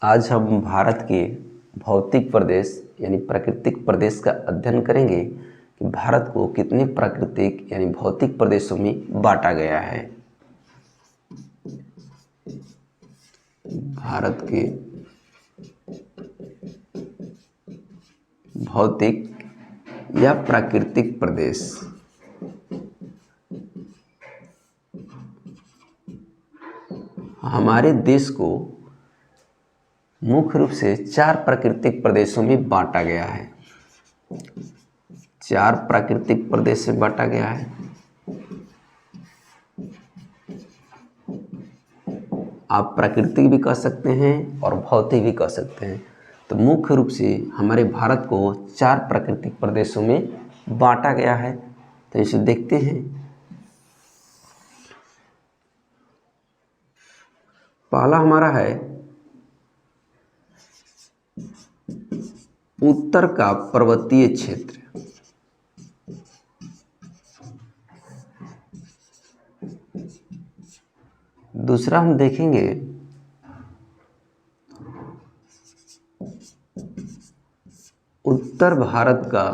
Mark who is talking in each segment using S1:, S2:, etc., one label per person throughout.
S1: आज हम भारत के भौतिक प्रदेश यानी प्राकृतिक प्रदेश का अध्ययन करेंगे कि भारत को कितने प्राकृतिक यानी भौतिक प्रदेशों में बांटा गया है। भारत के भौतिक या प्राकृतिक प्रदेश हमारे देश को मुख्य रूप से 4 प्राकृतिक प्रदेशों में बांटा गया है। 4 प्राकृतिक प्रदेश में बांटा गया है। आप प्राकृतिक भी कह सकते हैं और भौतिक भी कह सकते हैं। तो मुख्य रूप से हमारे भारत को 4 प्राकृतिक प्रदेशों में बांटा गया है। तो इसे देखते हैं। पहला हमारा है उत्तर का पर्वतीय क्षेत्र। दूसरा हम देखेंगे उत्तर भारत का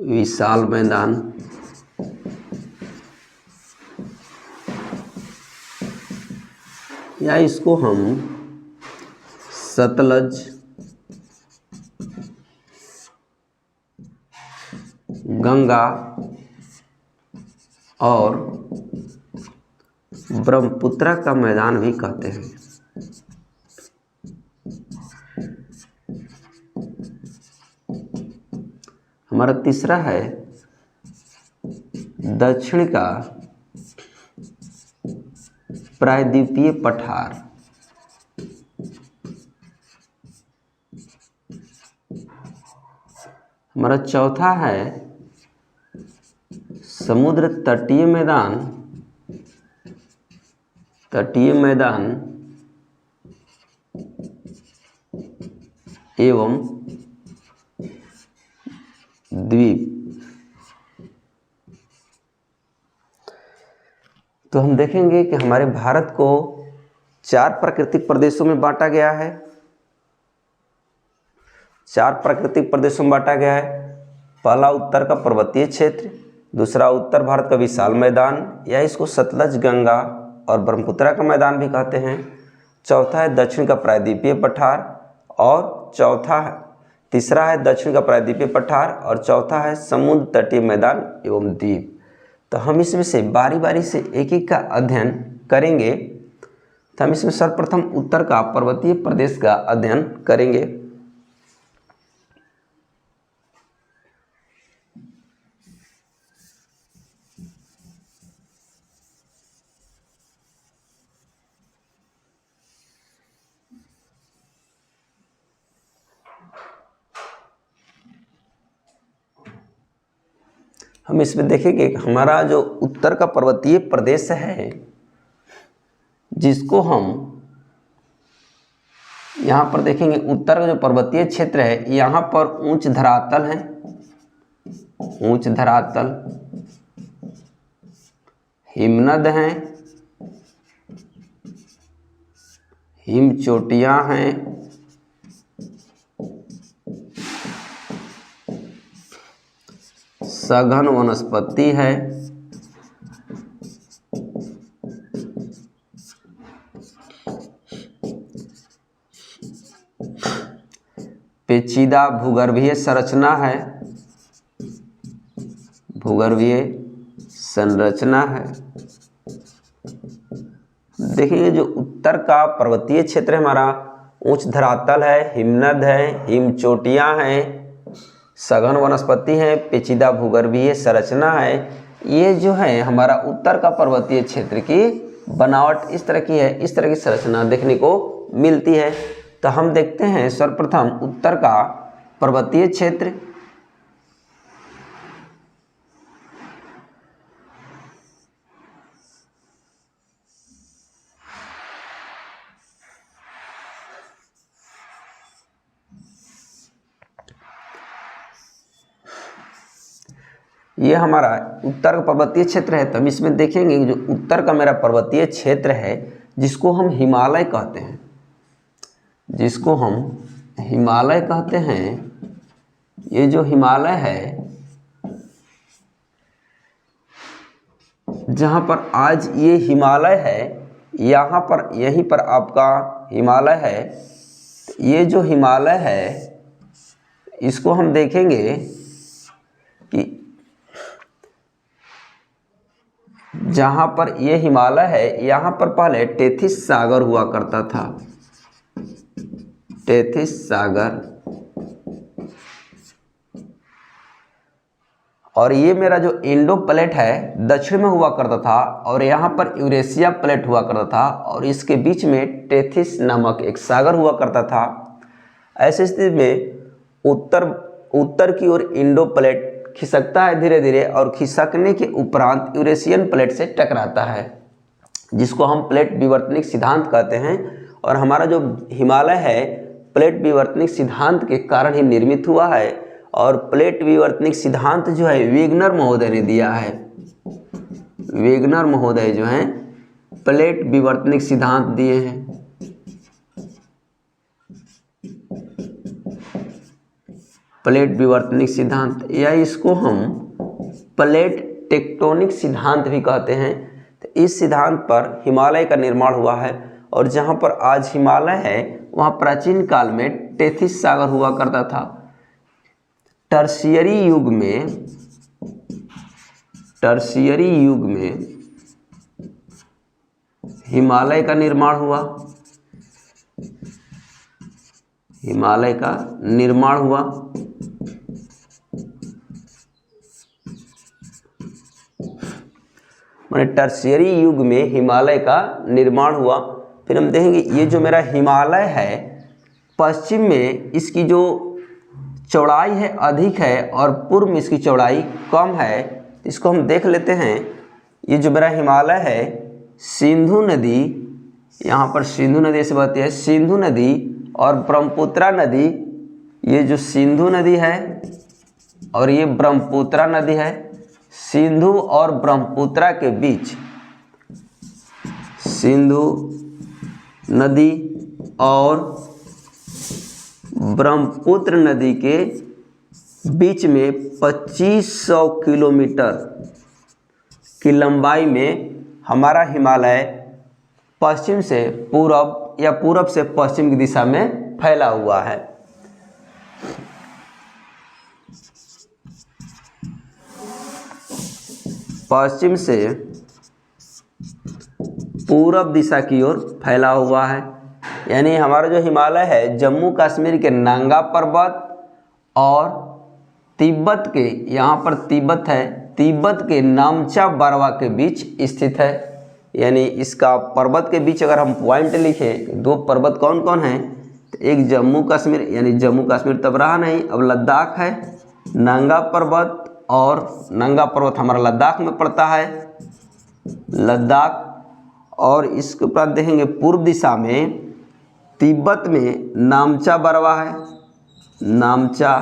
S1: विशाल मैदान। या इसको हम सतलज, गंगा और ब्रह्मपुत्र का मैदान भी कहते हैं। हमारा तीसरा है दक्षिण का प्रायद्वीपीय पठार। हमारा चौथा है समुद्र तटीय मैदान। तटीय मैदान एवं द्वीप। तो हम देखेंगे कि हमारे भारत को 4 प्राकृतिक प्रदेशों में बांटा गया है। 4 प्राकृतिक प्रदेशों में बांटा गया है। पहला उत्तर का पर्वतीय क्षेत्र, दूसरा उत्तर भारत का विशाल मैदान या इसको सतलज, गंगा और ब्रह्मपुत्र का मैदान भी कहते हैं। चौथा है दक्षिण का प्रायद्वीपीय पठार और तीसरा है दक्षिण का प्रायद्वीपीय पठार और चौथा है समुद्र तटीय मैदान एवं द्वीप। तो हम इसमें से बारी बारी से एक एक का अध्ययन करेंगे। तो हम इसमें सर्वप्रथम उत्तर का पर्वतीय प्रदेश का अध्ययन करेंगे। हम इसमें देखेंगे कि हमारा जो उत्तर का पर्वतीय प्रदेश है, जिसको हम यहाँ पर देखेंगे, उत्तर का जो पर्वतीय क्षेत्र है यहाँ पर उच्च धरातल है, उच्च धरातल, हिमनद हैं, हिम चोटियाँ हैं, सघन वनस्पति है, पेचीदा भूगर्भीय संरचना है, भूगर्भीय संरचना है। देखिए जो उत्तर का पर्वतीय क्षेत्र है हमारा, उच्च धरातल है, हिमनद है, हिम चोटियाँ हैं, सघन वनस्पति है, पेचीदा भूगर्भीय संरचना है। ये जो है हमारा उत्तर का पर्वतीय क्षेत्र की बनावट इस तरह की है, इस तरह की संरचना देखने को मिलती है। तो हम देखते हैं सर्वप्रथम उत्तर का पर्वतीय क्षेत्र। ये हमारा उत्तर का पर्वतीय क्षेत्र है। तो हम इसमें देखेंगे जो उत्तर का मेरा पर्वतीय क्षेत्र है, जिसको हम हिमालय कहते हैं, जिसको हम हिमालय कहते हैं, ये जो हिमालय है, जहाँ पर आज ये हिमालय है, यहाँ पर यहीं पर आपका हिमालय है। ये जो हिमालय है इसको हम देखेंगे कि जहाँ पर ये हिमालय है यहाँ पर पहले टेथिस सागर हुआ करता था, टेथिस सागर। और ये मेरा जो इंडो प्लेट है दक्षिण में हुआ करता था, और यहाँ पर यूरेशिया प्लेट हुआ करता था, और इसके बीच में टेथिस नामक एक सागर हुआ करता था। ऐसी स्थिति में उत्तर की ओर इंडो प्लेट खिसकता है धीरे धीरे, और खिसकने के उपरांत यूरेशियन प्लेट से टकराता है, जिसको हम प्लेट विवर्तनिक सिद्धांत कहते हैं। और हमारा जो हिमालय है प्लेट विवर्तनिक सिद्धांत के कारण ही निर्मित हुआ है, और प्लेट विवर्तनिक सिद्धांत जो है वेगनर महोदय ने दिया है। वेगनर महोदय जो हैं प्लेट विवर्तनिक सिद्धांत दिए हैं। प्लेट विवर्तनिक सिद्धांत, या इसको हम प्लेट टेक्टोनिक सिद्धांत भी कहते हैं। तो इस सिद्धांत पर हिमालय का निर्माण हुआ है, और जहाँ पर आज हिमालय है वहाँ प्राचीन काल में टेथिस सागर हुआ करता था। टर्शियरी युग में हिमालय का निर्माण हुआ, हिमालय का निर्माण हुआ। माने टर्शियरी युग में हिमालय का निर्माण हुआ। फिर हम देखेंगे ये जो मेरा हिमालय है पश्चिम में इसकी जो चौड़ाई है अधिक है, और पूर्व में इसकी चौड़ाई कम है। इसको हम देख लेते हैं। ये जो मेरा हिमालय है सिंधु नदी, यहाँ पर सिंधु नदी से बहती है, सिंधु नदी और ब्रह्मपुत्रा नदी, ये जो सिंधु नदी है और ये ब्रह्मपुत्रा नदी है। सिंधु और ब्रह्मपुत्रा के बीच, सिंधु नदी और ब्रह्मपुत्र नदी के बीच में 2500 किलोमीटर की लंबाई में हमारा हिमालय पश्चिम से पूरब या पूरब से पश्चिम की दिशा में फैला हुआ है। पश्चिम से पूरब दिशा की ओर फैला हुआ है। यानी हमारा जो हिमालय है जम्मू कश्मीर के नांगा पर्वत और तिब्बत के, यहाँ पर तिब्बत है, तिब्बत के नामचा बरवा के बीच स्थित है। यानी इसका पर्वत के बीच अगर हम पॉइंट लिखें, दो पर्वत कौन कौन हैं, तो एक जम्मू कश्मीर, यानी जम्मू कश्मीर तब रहा नहीं, अब लद्दाख है, नांगा पर्वत, और नांगा पर्वत हमारा लद्दाख में पड़ता है, लद्दाख। और इसके उपरांत देखेंगे पूर्व दिशा में तिब्बत में नामचा बरवा है, नामचा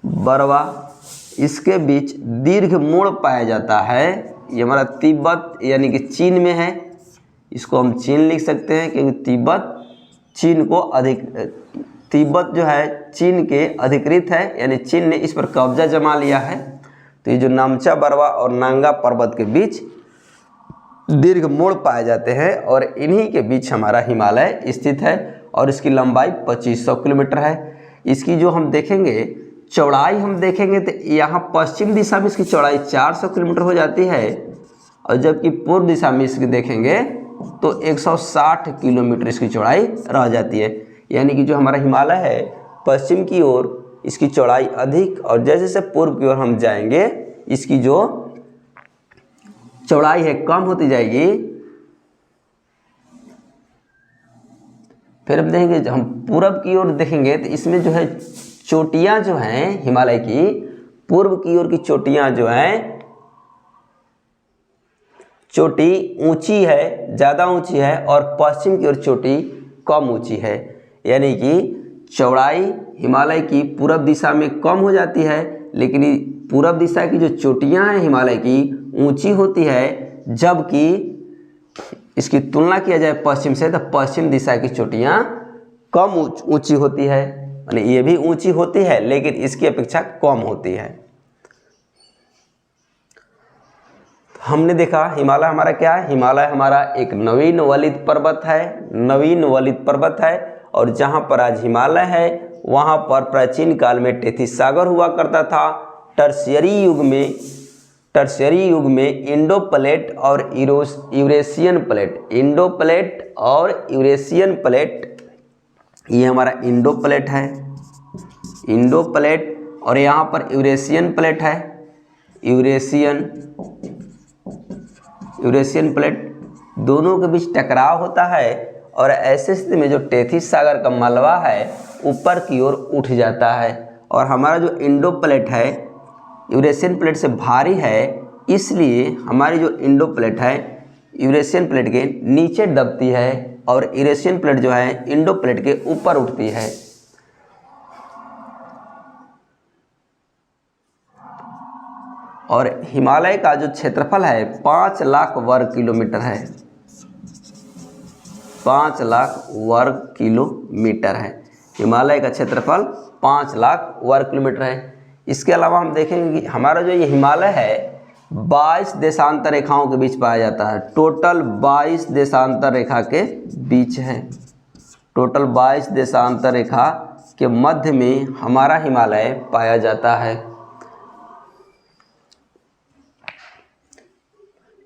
S1: बरवा, इसके बीच दीर्घ मोड़ पाया जाता है। ये हमारा तिब्बत यानी कि चीन में है, इसको हम चीन लिख सकते हैं क्योंकि तिब्बत चीन को तिब्बत जो है चीन के अधिकृत है, यानी चीन ने इस पर कब्जा जमा लिया है। तो ये जो नामचा बरवा और नांगा पर्वत के बीच दीर्घ मोड़ पाए जाते हैं और इन्हीं के बीच हमारा हिमालय स्थित है और इसकी लंबाई 2500 किलोमीटर है। इसकी जो हम देखेंगे चौड़ाई हम देखेंगे तो यहाँ पश्चिम दिशा में इसकी चौड़ाई 400 किलोमीटर हो जाती है और जबकि पूर्व दिशा में इसकी देखेंगे तो 160 किलोमीटर इसकी चौड़ाई रह जाती है। यानी कि जो हमारा हिमालय है पश्चिम की ओर इसकी चौड़ाई अधिक और जैसे जैसे पूर्व की ओर हम जाएंगे इसकी जो चौड़ाई है कम होती जाएगी। फिर हम देखेंगे जब हम पूर्व की ओर देखेंगे तो इसमें जो है चोटियां जो हैं हिमालय की, पूर्व की ओर की चोटियां जो हैं, चोटी ऊंची है, ज़्यादा ऊंची है और पश्चिम की ओर चोटी कम ऊंची है। यानी कि चौड़ाई हिमालय की पूर्व दिशा में कम हो जाती है लेकिन पूर्व दिशा की जो चोटियां हैं हिमालय की ऊंची होती है, जबकि इसकी तुलना किया जाए पश्चिम से तो पश्चिम दिशा की चोटियाँ कम ऊंची होती है, यानी ये भी ऊंची होती है लेकिन इसकी अपेक्षा कम होती है। हमने देखा हिमालय हमारा क्या है, हिमालय हमारा एक नवीन वलित पर्वत है, नवीन वलित पर्वत है। और जहाँ पर आज हिमालय है वहाँ पर प्राचीन काल में टेथिस सागर हुआ करता था। टर्शियरी युग में इंडो प्लेट और यूरेशियन प्लेट, इंडो प्लेट और यूरेशियन प्लेट, ये हमारा इंडो प्लेट है, इंडो प्लेट, और यहाँ पर यूरेशियन प्लेट है, यूरेशियन प्लेट, दोनों के बीच टकराव होता है और ऐसे स्थिति में जो टेथिस सागर का मलबा है ऊपर की ओर उठ जाता है। और हमारा जो इंडो प्लेट है यूरेशियन प्लेट से भारी है, इसलिए हमारी जो इंडो प्लेट है यूरेशियन प्लेट के नीचे दबती है और यूरेशियन प्लेट जो है इंडो प्लेट के ऊपर उठती है। और हिमालय का जो क्षेत्रफल है 5 लाख वर्ग किलोमीटर है, 5 लाख वर्ग किलोमीटर है। हिमालय का क्षेत्रफल 5 लाख वर्ग किलोमीटर है। इसके अलावा हम देखेंगे कि हमारा जो ये हिमालय है 22 देशांतर रेखाओं के बीच पाया जाता है। टोटल 22 देशांतर रेखा के बीच है, टोटल 22 देशांतर रेखा के मध्य में हमारा हिमालय पाया जाता है।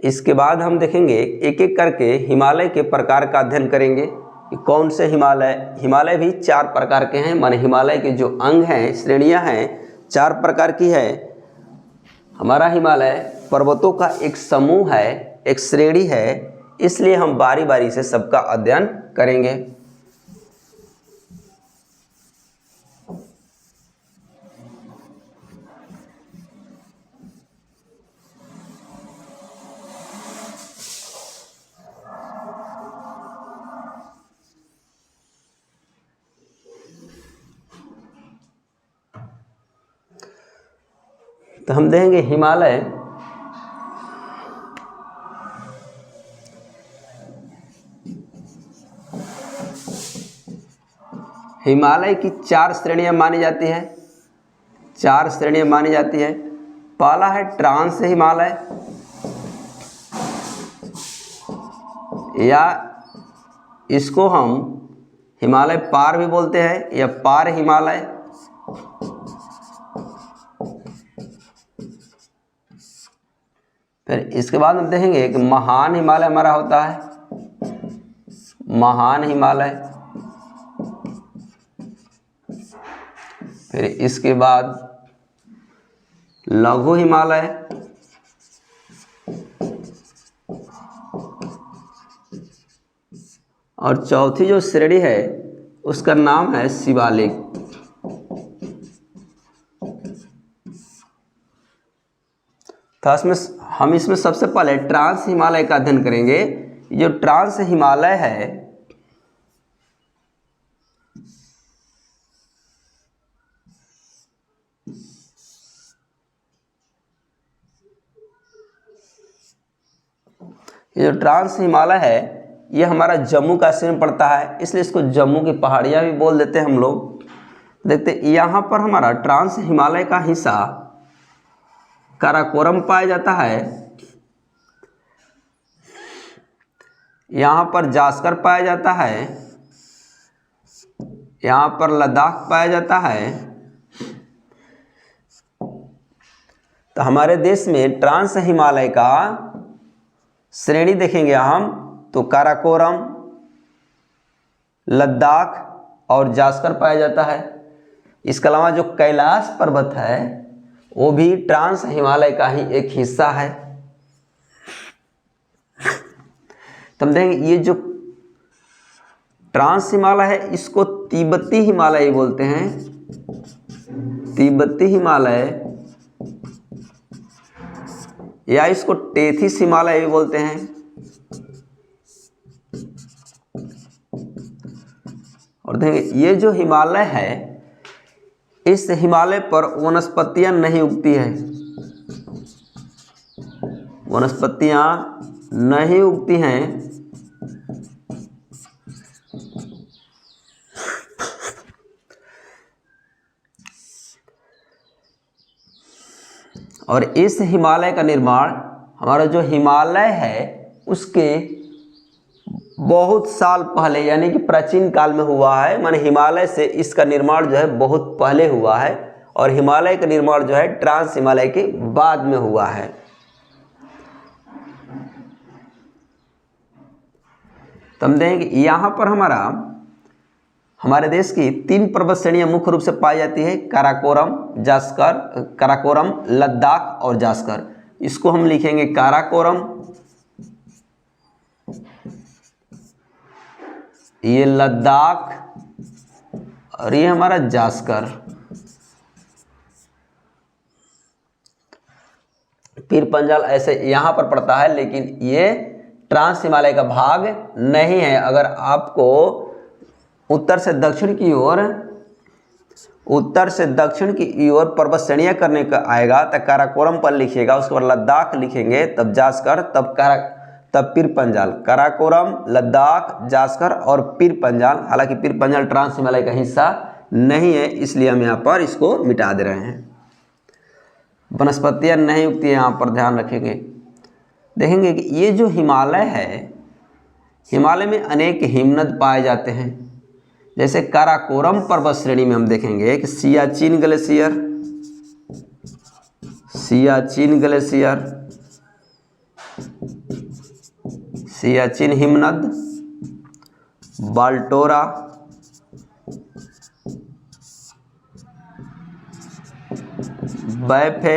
S1: इसके बाद हम देखेंगे एक एक करके हिमालय के प्रकार का अध्ययन करेंगे कि कौन से हिमालय भी 4 प्रकार के हैं, माने हिमालय के जो अंग हैं, श्रेणियां हैं 4 प्रकार की है। हमारा हिमालय पर्वतों का एक समूह है, एक श्रेणी है, इसलिए हम बारी बारी से सबका अध्ययन करेंगे। तो हम देखेंगे हिमालय की 4 श्रेणियां मानी जाती है, 4 श्रेणियां मानी जाती है। पहला है ट्रांस हिमालय, या इसको हम हिमालय पार भी बोलते हैं या पार हिमालय। फिर इसके बाद हम देखेंगे कि महान हिमालय हमारा होता है, महान हिमालय। फिर इसके बाद लघु हिमालय, और चौथी जो श्रेणी है उसका नाम है शिवालिक। तो हम इसमें सबसे पहले ट्रांस हिमालय का अध्ययन करेंगे। जो ट्रांस हिमालय है ये जो ट्रांस हिमालय है ये हमारा जम्मू कश्मीर में पड़ता है, इसलिए इसको जम्मू की पहाड़ियाँ भी बोल देते हैं हम लोग। देखते यहाँ पर हमारा ट्रांस हिमालय का हिस्सा काराकोरम पाया जाता है, यहाँ पर जास्कर पाया जाता है, यहाँ पर लद्दाख पाया जाता है। तो हमारे देश में ट्रांस हिमालय का श्रेणी देखेंगे हम तो काराकोरम, लद्दाख और जास्कर पाया जाता है। इसके अलावा जो कैलाश पर्वत है वो भी ट्रांस हिमालय का ही एक हिस्सा है। तो हम देखेंगे ये जो ट्रांस हिमालय है इसको तिब्बती हिमालय बोलते हैं, तिब्बती हिमालय, या इसको टेथिस हिमालय भी बोलते हैं। और देखेंगे ये जो हिमालय है इस हिमालय पर वनस्पतियां नहीं उगती है, वनस्पतियां नहीं उगती हैं, और इस हिमालय का निर्माण, हमारा जो हिमालय है उसके बहुत साल पहले यानी कि प्राचीन काल में हुआ है। माने हिमालय से इसका निर्माण जो है बहुत पहले हुआ है और हिमालय का निर्माण जो है ट्रांस हिमालय के बाद में हुआ है। तो हम देखेंगे यहाँ पर हमारे देश की 3 पर्वत श्रेणियां मुख्य रूप से पाई जाती है, काराकोरम, लद्दाख और जास्कर। इसको हम लिखेंगे काराकोरम, ये लद्दाख और ये हमारा जास्कर। पीर पंजाल ऐसे यहाँ पर पड़ता है, लेकिन ये ट्रांस हिमालय का भाग नहीं है। अगर आपको उत्तर से दक्षिण की ओर पर्वत श्रेणियां करने का आएगा तो काराकोरम पर लिखिएगा, उसके बाद लद्दाख लिखेंगे, तब जास्कर, तब पीर पंजाल। काराकोरम, लद्दाख, जास्कर और पीर पंजाल। हालांकि पीर पंजाल ट्रांस हिमालय का हिस्सा नहीं है, इसलिए हम यहाँ पर इसको मिटा दे रहे हैं। वनस्पतियाँ नहीं उगती है, यहाँ पर ध्यान रखेंगे। देखेंगे कि ये जो हिमालय है, हिमालय में अनेक हिमनद पाए जाते हैं। जैसे काराकोरम पर्वत श्रेणी में हम देखेंगे कि सियाचिन ग्लेशियर, सियाचिन हिमनद, बाल्टोरा, बैफे,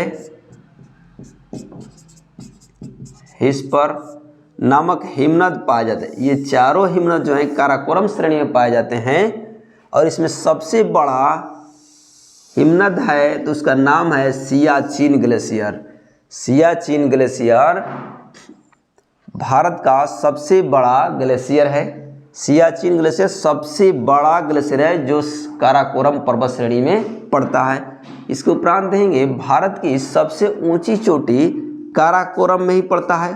S1: हिस्पर नामक हिमनद पाए जाते हैं। ये चारों हिमनद जो हैं काराकोरम श्रेणी में पाए जाते हैं और इसमें सबसे बड़ा हिमनद है तो उसका नाम है सियाचिन ग्लेशियर। सियाचिन ग्लेशियर भारत का सबसे बड़ा ग्लेशियर है। सियाचिन ग्लेशियर सबसे बड़ा ग्लेशियर है जो काराकोरम पर्वत श्रेणी में पड़ता है। इसके उपरांत देखेंगे भारत की सबसे ऊंची चोटी काराकोरम में ही पड़ता है।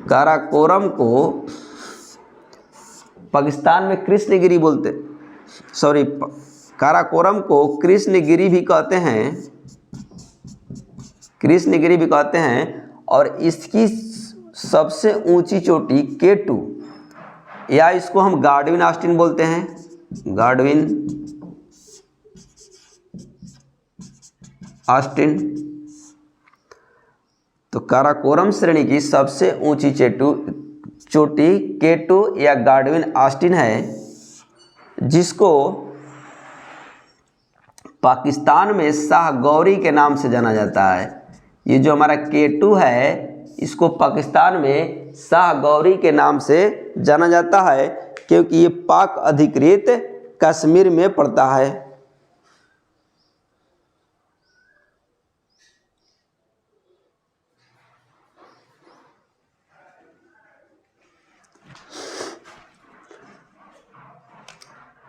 S1: काराकोरम को पाकिस्तान में कृष्णगिरी बोलते, काराकोरम को कृष्णगिरी भी कहते हैं और इसकी सबसे ऊंची चोटी K2 या इसको हम गार्डविन ऑस्टिन बोलते हैं, गार्डविन ऑस्टिन। तो काराकोरम श्रेणी की सबसे ऊंची चोटी K2 या गार्डविन ऑस्टिन है, जिसको पाकिस्तान में शाह गौरी के नाम से जाना जाता है। ये जो हमारा K2 है इसको पाकिस्तान में शाह गौरी के नाम से जाना जाता है, क्योंकि ये पाक अधिकृत कश्मीर में पड़ता है।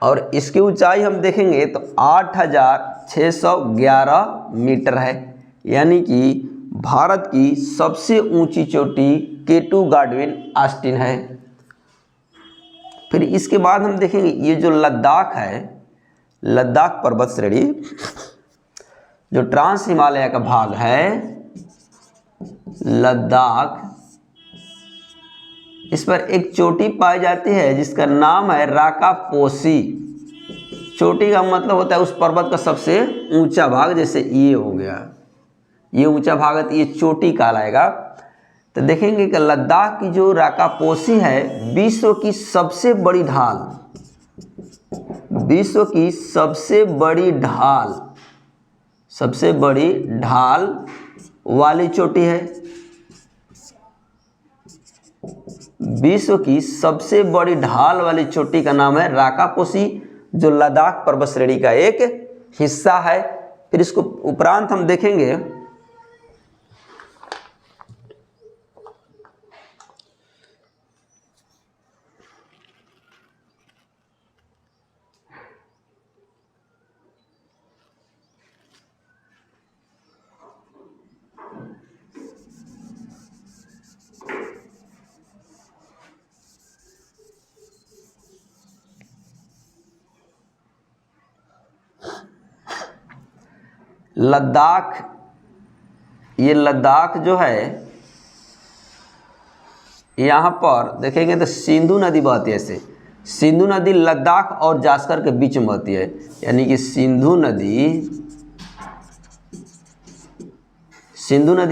S1: और इसकी ऊंचाई हम देखेंगे तो 8611 मीटर है, यानी कि भारत की सबसे ऊंची चोटी K2 गार्डविन ऑस्टिन है। फिर इसके बाद हम देखेंगे ये जो लद्दाख है, लद्दाख पर्वत श्रेणी जो ट्रांस हिमालय का भाग है, लद्दाख, इस पर एक चोटी पाई जाती है जिसका नाम है राकापोसी। चोटी का मतलब होता है उस पर्वत का सबसे ऊंचा भाग, जैसे ये हो गया, ये ऊंचा भाग है तो ये चोटी कहलाएगा। तो देखेंगे कि लद्दाख की जो राकापोसी है विश्व की सबसे बड़ी ढाल वाली चोटी है। विश्व की सबसे बड़ी ढाल वाली चोटी का नाम है राकापोसी, जो लद्दाख पर्वत श्रेणी का एक हिस्सा है। फिर इसको उपरांत हम देखेंगे लद्दाख ये लद्दाख जो है यहाँ पर देखेंगे तो सिंधु नदी बहती है। ऐसे सिंधु नदी लद्दाख और जास्कर के बीच में बहती है, यानी कि सिंधु नदी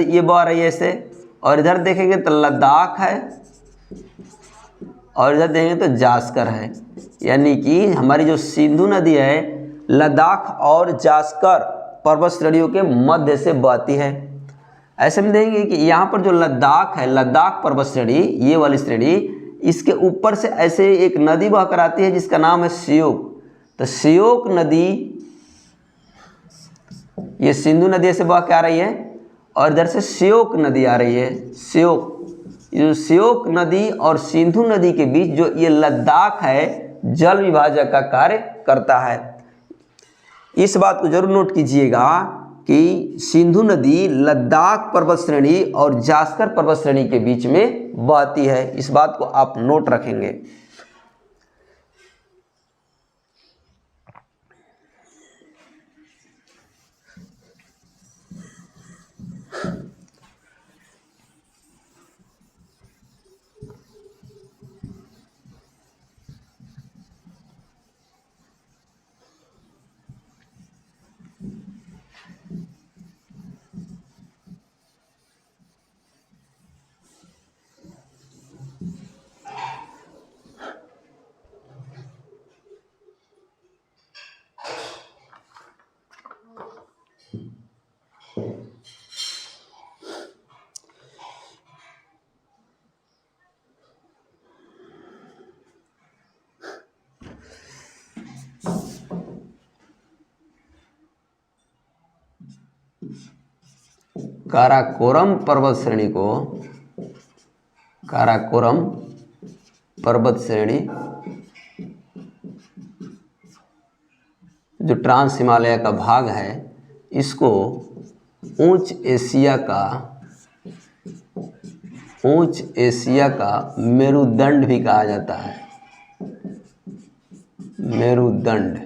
S1: ये बह रही है ऐसे। और इधर देखेंगे तो लद्दाख है और इधर देखेंगे तो जास्कर है, यानी कि हमारी जो सिंधु नदी है लद्दाख और जास्कर पर्वत श्रेणियों के मध्य से बहती है। ऐसे में देखेंगे कि यहाँ पर जो लद्दाख है, लद्दाख पर्वत श्रेणी, ये वाली श्रेणी, इसके ऊपर से ऐसे एक नदी बहकर आती है जिसका नाम है श्योक। तो श्योक नदी, ये सिंधु नदी से बह के आ रही है और इधर से श्योक नदी आ रही है। श्योक, ये जो श्योक नदी और सिंधु नदी के बीच जो ये लद्दाख है, जल विभाजक का कार्य करता है। इस बात को जरूर नोट कीजिएगा कि सिंधु नदी लद्दाख पर्वत श्रेणी और जास्कर पर्वत श्रेणी के बीच में बहती है। इस बात को आप नोट रखेंगे। काराकोरम पर्वत श्रेणी को, काराकोरम पर्वत श्रेणी जो ट्रांस हिमालय का भाग है, इसको ऊंच एशिया का मेरुदंड भी कहा जाता है। मेरुदंड,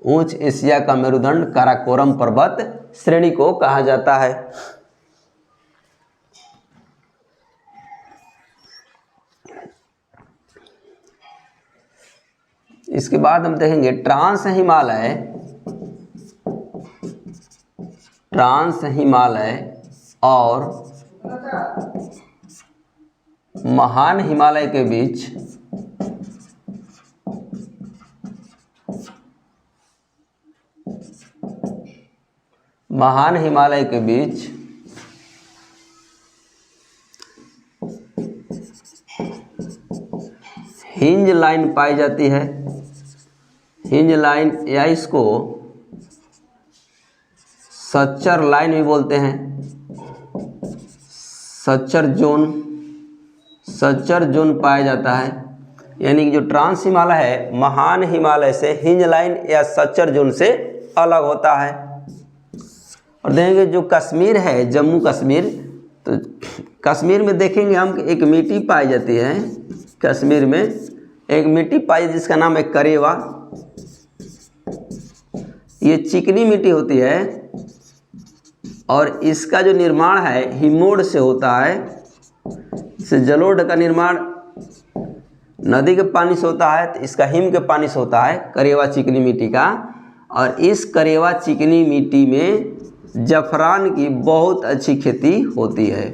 S1: ऊंच एशिया का मेरुदंड काराकोरम पर्वत श्रेणी को कहा जाता है। इसके बाद हम देखेंगे ट्रांस हिमालय और महान हिमालय के बीच हिंज लाइन पाई जाती है। हिंज लाइन या इसको सच्चर लाइन भी बोलते हैं। सच्चर जोन पाया जाता है, यानी कि जो ट्रांस हिमालय है महान हिमालय से हिंज लाइन या सच्चर जोन से अलग होता है। और देखेंगे जो कश्मीर है, जम्मू कश्मीर, तो कश्मीर में देखेंगे हम कि एक मिट्टी पाई जाती है। कश्मीर में एक मिट्टी पाई जिसका नाम है करेवा। ये चिकनी मिट्टी होती है और इसका जो निर्माण है हिमोड से होता है। इसे जलोढ़ का निर्माण नदी के पानी से होता है, तो इसका हिम के पानी से होता है, करेवा चिकनी मिट्टी का। और इस करेवा चिकनी मिट्टी में जफरान की बहुत अच्छी खेती होती है।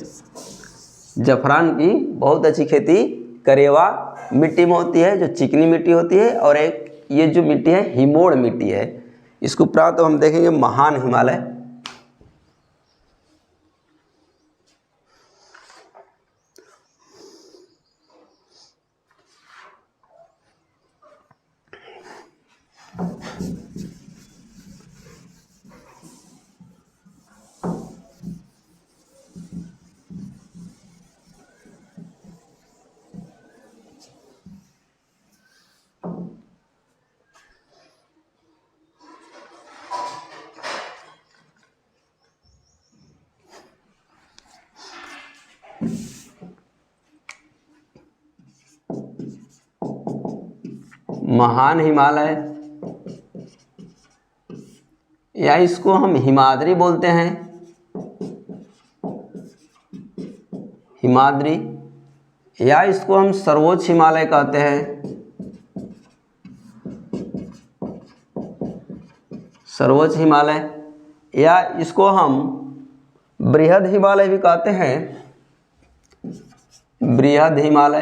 S1: जफरान की बहुत अच्छी खेती करेवा मिट्टी में होती है, जो चिकनी मिट्टी होती है। और एक ये जो मिट्टी है हिमोड़ मिट्टी है। इसको उपरांत हम देखेंगे महान हिमालय। महान हिमालय या इसको हम हिमाद्री बोलते हैं। हिमाद्री, या इसको हम सर्वोच्च हिमालय कहते हैं, सर्वोच्च हिमालय, या इसको हम बृहद हिमालय भी कहते हैं, बृहद हिमालय,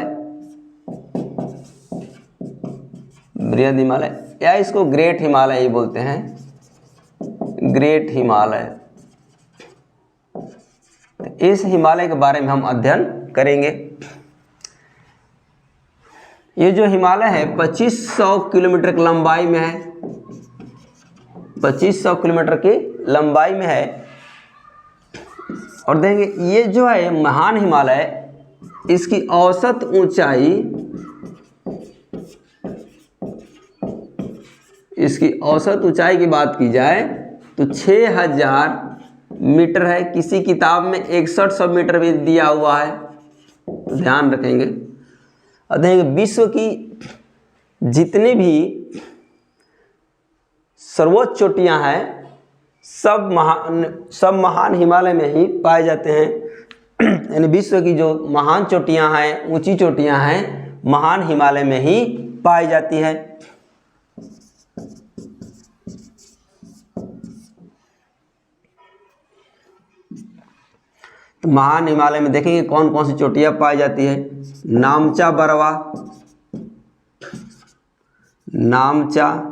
S1: बृहद हिमालय, या इसको ग्रेट हिमालय ही बोलते हैं, ग्रेट हिमालय। इस हिमालय के बारे में हम अध्ययन करेंगे। ये जो हिमालय है 2500 किलोमीटर की लंबाई में है, 2500 किलोमीटर की लंबाई में है। और देखेंगे ये जो है महान हिमालय, इसकी औसत ऊंचाई, इसकी औसत ऊंचाई की बात की जाए तो 6000 मीटर है। किसी किताब में 6100 मीटर भी दिया हुआ है, तो ध्यान रखेंगे। और देखेंगे विश्व की जितनी भी सर्वोच्च चोटियां हैं सब महान हिमालय में ही पाए जाते हैं। यानी विश्व की जो महान चोटियां हैं, ऊंची चोटियां हैं, महान हिमालय में ही पाई जाती है। तो महान हिमालय में देखेंगे कौन कौन सी चोटियां पाई जाती है। नामचा बरवा, नामचा,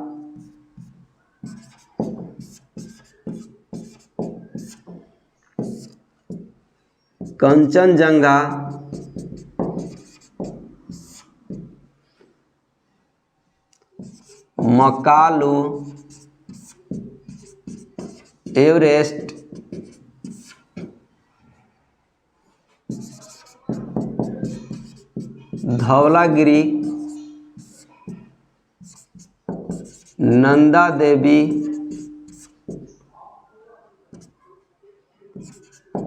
S1: कंचनजंगा, मकालू, एवरेस्ट, धौलागिरी, नंदा देवी,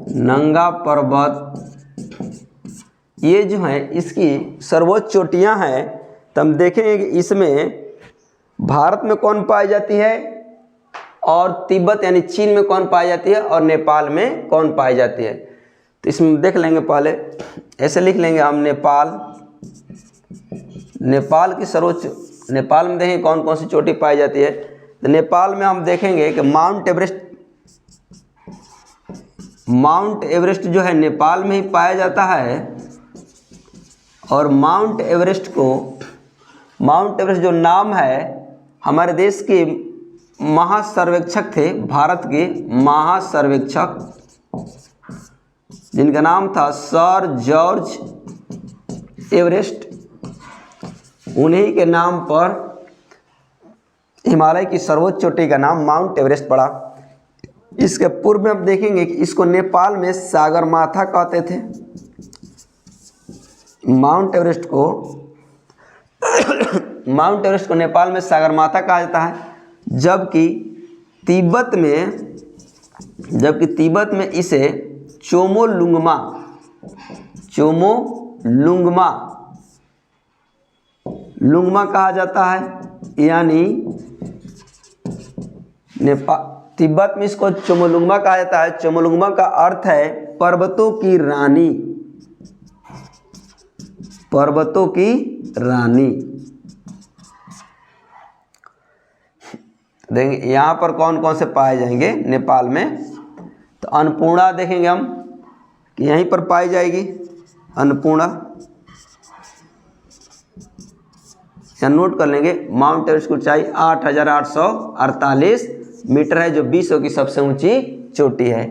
S1: नंगा पर्वत, ये जो है इसकी सर्वोच्च चोटियां हैं। तो हम देखेंगे कि इसमें भारत में कौन पाई जाती है, और तिब्बत यानी चीन में कौन पाई जाती है, और नेपाल में कौन पाई जाती है। तो इसमें देख लेंगे, पहले ऐसे लिख लेंगे हम, नेपाल, नेपाल की सर्वोच्च, नेपाल में देखेंगे कौन कौन सी चोटी पाई जाती है। तो नेपाल में हम देखेंगे कि माउंट एवरेस्ट, माउंट एवरेस्ट जो है नेपाल में ही पाया जाता है। और माउंट एवरेस्ट को, माउंट एवरेस्ट जो नाम है, हमारे देश के महासर्वेक्षक थे, भारत के महासर्वेक्षक, जिनका नाम था सर जॉर्ज एवरेस्ट, उन्हीं के नाम पर हिमालय की सर्वोच्च चोटी का नाम माउंट एवरेस्ट पड़ा। इसके पूर्व में हम देखेंगे कि इसको नेपाल में सागरमाथा कहते थे। माउंट एवरेस्ट को माउंट एवरेस्ट को नेपाल में सागरमाथा कहा जाता है, जबकि तिब्बत में इसे चोमोलुंगमा, चोमोलुंगमा, लुंगमा कहा जाता है। यानी तिब्बत में इसको चोमोलुंगमा कहा जाता है। चोमोलुंगमा का अर्थ है पर्वतों की रानी, पर्वतों की रानी। देखेंगे यहाँ पर कौन कौन से पाए जाएंगे नेपाल में। तो अन्नपूर्णा देखेंगे हम कि यहीं पर पाई जाएगी अन्नपूर्णा, या नोट कर लेंगे। माउंट एवरेस्ट की ऊंचाई 8848 मीटर है, जो विश्व की सबसे ऊंची चोटी है।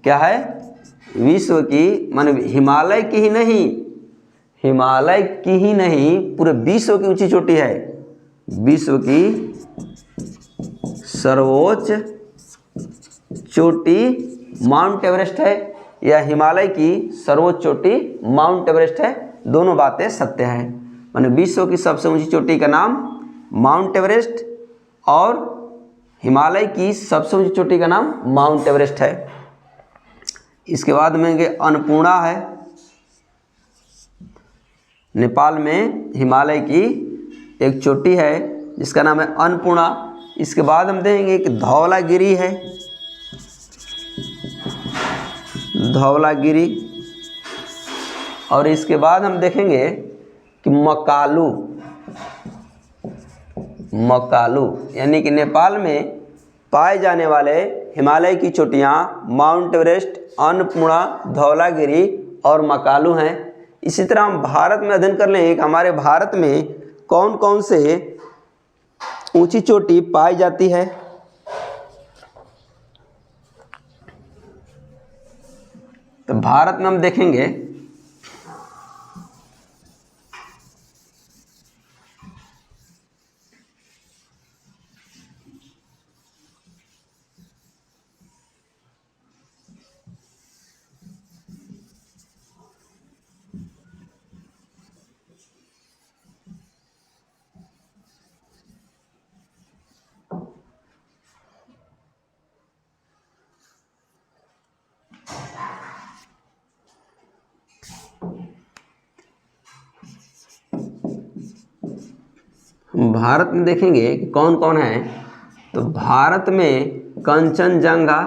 S1: क्या है? विश्व की, माने हिमालय की ही नहीं, हिमालय की ही नहीं, पूरे विश्व की ऊंची चोटी है। विश्व की सर्वोच्च चोटी माउंट एवरेस्ट है, या हिमालय की सर्वोच्च चोटी माउंट एवरेस्ट है। दोनों बातें सत्य हैं। माने विश्व की सबसे ऊंची चोटी का नाम माउंट एवरेस्ट, और हिमालय की सबसे ऊंची चोटी का नाम माउंट एवरेस्ट है। इसके बाद में अन्नपूर्णा है, नेपाल में हिमालय की एक चोटी है जिसका नाम है अन्नपूर्णा। इसके बाद हम देखेंगे कि धौलागिरी है, धौलागिरी, और इसके बाद हम देखेंगे कि मकालू, मकालू यानी कि नेपाल में पाए जाने वाले हिमालय की चोटियाँ माउंट एवरेस्ट, अन्नपूर्णा, धौलागिरी और मकालू हैं। इसी तरह हम भारत में अध्ययन कर लेंगे कि हमारे भारत में कौन कौन से ऊंची चोटी पाई जाती है। तो भारत में हम देखेंगे भारत में देखेंगे कि कौन कौन है। तो भारत में कंचनजंगा,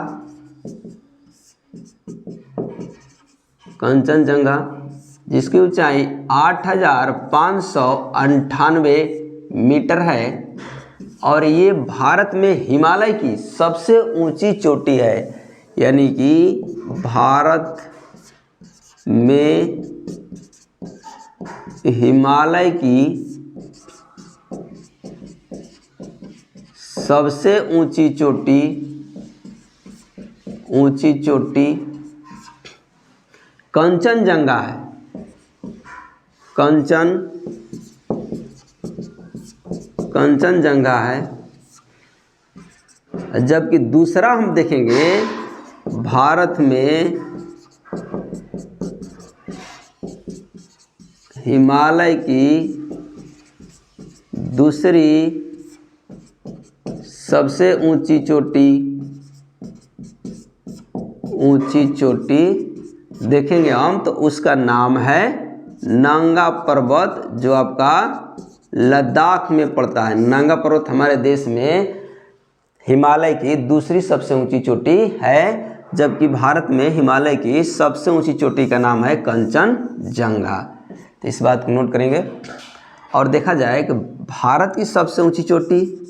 S1: कंचनजंगा जिसकी ऊंचाई 8,598 मीटर है और ये भारत में हिमालय की सबसे ऊंची चोटी है। यानी कि भारत में हिमालय की सबसे ऊंची चोटी, ऊंची चोटी कंचनजंगा है। कंचनजंगा है। जबकि दूसरा हम देखेंगे भारत में हिमालय की दूसरी सबसे ऊंची चोटी, ऊंची चोटी देखेंगे हम तो उसका नाम है नंगा पर्वत, जो आपका लद्दाख में पड़ता है। नंगा पर्वत हमारे देश में हिमालय की दूसरी सबसे ऊंची चोटी है, जबकि भारत में हिमालय की सबसे ऊंची चोटी का नाम है कंचनजंगा। तो इस बात को नोट करेंगे। और देखा जाए कि भारत की सबसे ऊंची चोटी,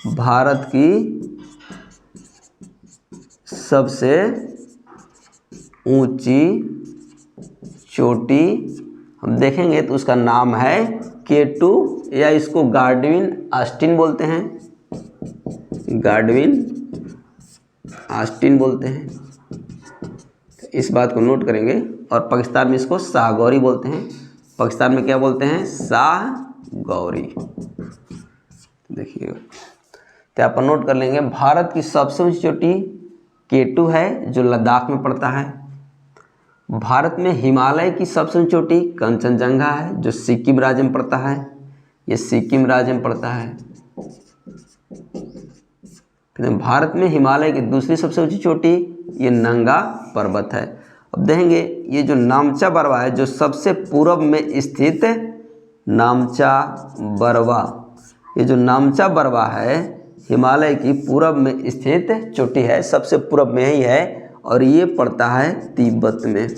S1: भारत की सबसे ऊंची चोटी हम देखेंगे तो उसका नाम है K2 या इसको गाडविन ऑस्टिन बोलते हैं, गाडविन ऑस्टिन बोलते हैं। तो इस बात को नोट करेंगे। और पाकिस्तान में इसको शाहगौरी बोलते हैं। पाकिस्तान में क्या बोलते हैं? शाहगौरी। देखिएगा तो आप नोट कर लेंगे। भारत की सबसे ऊंची चोटी K2 है जो लद्दाख में पड़ता है। भारत में हिमालय की सबसे ऊंची चोटी कंचनजंगा है जो सिक्किम राज्य में पड़ता है, ये सिक्किम राज्य में पड़ता है। फिर भारत में हिमालय की दूसरी सबसे ऊंची चोटी ये नंगा पर्वत है। अब देखेंगे ये जो नामचा बरवा है जो सबसे पूर्व में स्थित नामचा बरवा, ये जो नामचा बरवा है हिमालय की पूर्व में स्थित चोटी है, सबसे पूर्व में ही है और ये पड़ता है तिब्बत में,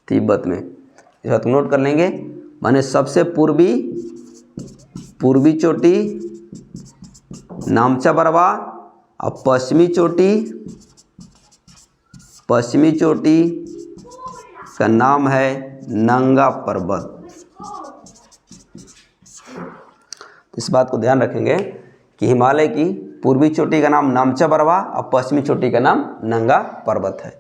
S1: तिब्बत में। इस बात को नोट कर लेंगे। माने सबसे पूर्वी चोटी नामचा बरवा और पश्चिमी चोटी का नाम है नंगा पर्वत। इस बात को ध्यान रखेंगे कि हिमालय की पूर्वी चोटी का नाम नामचा बरवा और पश्चिमी चोटी का नाम नंगा पर्वत है।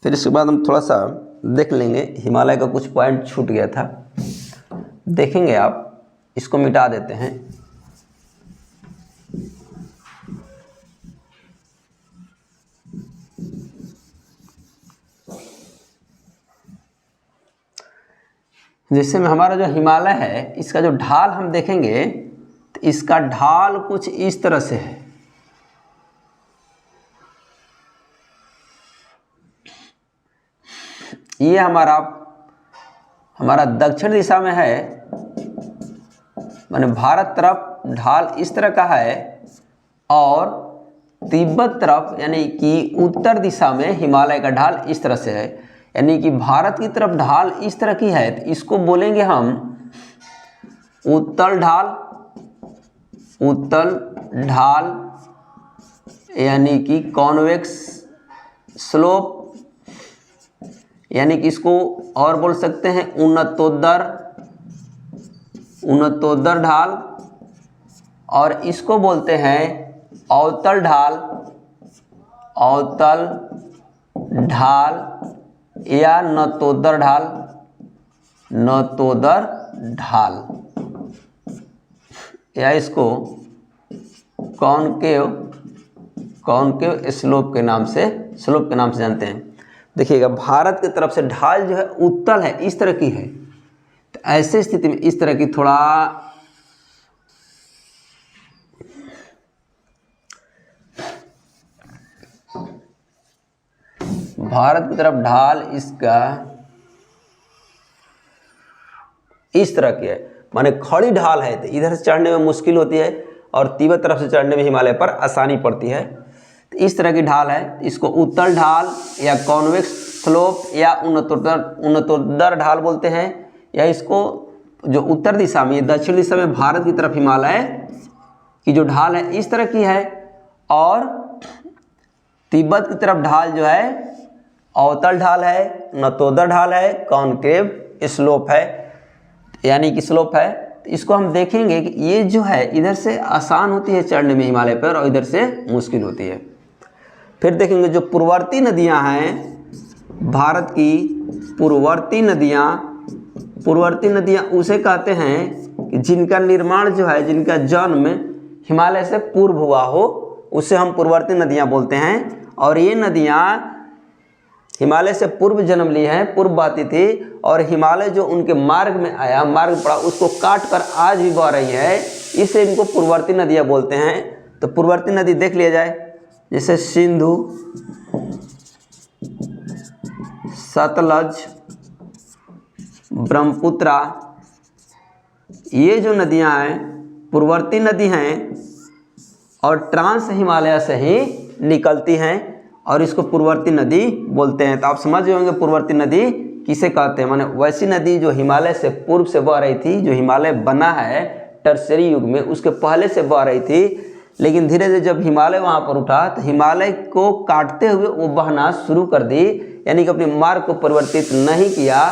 S1: फिर इसके बाद हम थोड़ा सा देख लेंगे, हिमालय का कुछ पॉइंट छूट गया था, देखेंगे आप, इसको मिटा देते हैं। जैसे में हमारा जो हिमालय है इसका जो ढाल हम देखेंगे तो इसका ढाल कुछ इस तरह से है। ये हमारा दक्षिण दिशा में है, माने भारत तरफ ढाल इस तरह का है, और तिब्बत तरफ यानी कि उत्तर दिशा में हिमालय का ढाल इस तरह से है। यानी कि भारत की तरफ ढाल इस तरह की है, तो इसको बोलेंगे हम उत्तल ढाल यानी कि कॉन्वेक्स स्लोप, यानी कि इसको और बोल सकते हैं उन्नतोत्तर ढाल, और इसको बोलते हैं अवतल ढाल या नतोदर ढाल, या इसको कॉनकेव स्लोप के नाम से जानते हैं। देखिएगा, भारत की तरफ से ढाल जो है उत्तल है, इस तरह की है, तो ऐसे स्थिति में इस तरह की थोड़ा भारत की तरफ ढाल इसका इस तरह की है, माने खड़ी ढाल है, तो इधर से चढ़ने में मुश्किल होती है और तिब्बत तरफ से चढ़ने में हिमालय पर आसानी पड़ती है। तो इस तरह की ढाल है, इसको उत्तल ढाल या कॉन्वेक्स स्लोप या उन्नतोत्तर ढाल बोलते हैं। या इसको जो उत्तर दिशा में, दक्षिण दिशा में भारत की तरफ हिमालय की जो ढाल है इस तरह की है, और तिब्बत की तरफ ढाल जो है अवतल ढाल है, नतोदर ढाल है, कॉनकेव स्लोप है, यानी कि स्लोप है। तो इसको हम देखेंगे कि ये जो है इधर से आसान होती है चढ़ने में हिमालय पर, और इधर से मुश्किल होती है। फिर देखेंगे जो पूर्ववर्ती नदियां हैं, भारत की पूर्ववर्ती नदियां उसे कहते हैं कि जिनका निर्माण जो है, जिनका जन्म हिमालय से पूर्व हुआ हो, उसे हम पूर्ववर्ती नदियां बोलते हैं। और ये नदियां हिमालय से पूर्व जन्म ली हैं, पूर्व बहती थी, और हिमालय जो उनके मार्ग में आया, मार्ग पड़ा, उसको काट कर आज भी बह रही है, इससे इनको पूर्ववर्ती नदियां बोलते हैं। तो पूर्ववर्ती नदी देख लिया जाए, जैसे सिंधु, सतलज, ब्रह्मपुत्रा, ये जो नदियां हैं पूर्ववर्ती नदी हैं और ट्रांस हिमालय से ही निकलती हैं, और इसको पूर्ववर्ती नदी बोलते हैं। तो आप समझ होंगे पूर्ववर्ती नदी किसे कहते हैं, माने वैसी नदी जो हिमालय से पूर्व से बह रही थी, जो हिमालय बना है टर्शियरी युग में, उसके पहले से बह रही थी, लेकिन धीरे धीरे जब हिमालय वहाँ पर उठा तो हिमालय को काटते हुए वो बहना शुरू कर दी, यानी कि अपने मार्ग को परिवर्तित नहीं किया।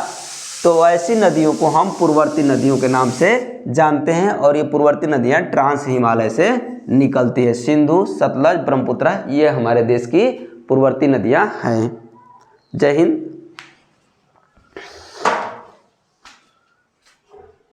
S1: तो ऐसी नदियों को हम पूर्ववर्ती नदियों के नाम से जानते हैं, और ये पूर्ववर्ती नदियाँ ट्रांस हिमालय से निकलती है। सिंधु, सतलज, ब्रह्मपुत्रा, ये हमारे देश की पूर्ववर्ती नदियाँ हैं। जय हिंद।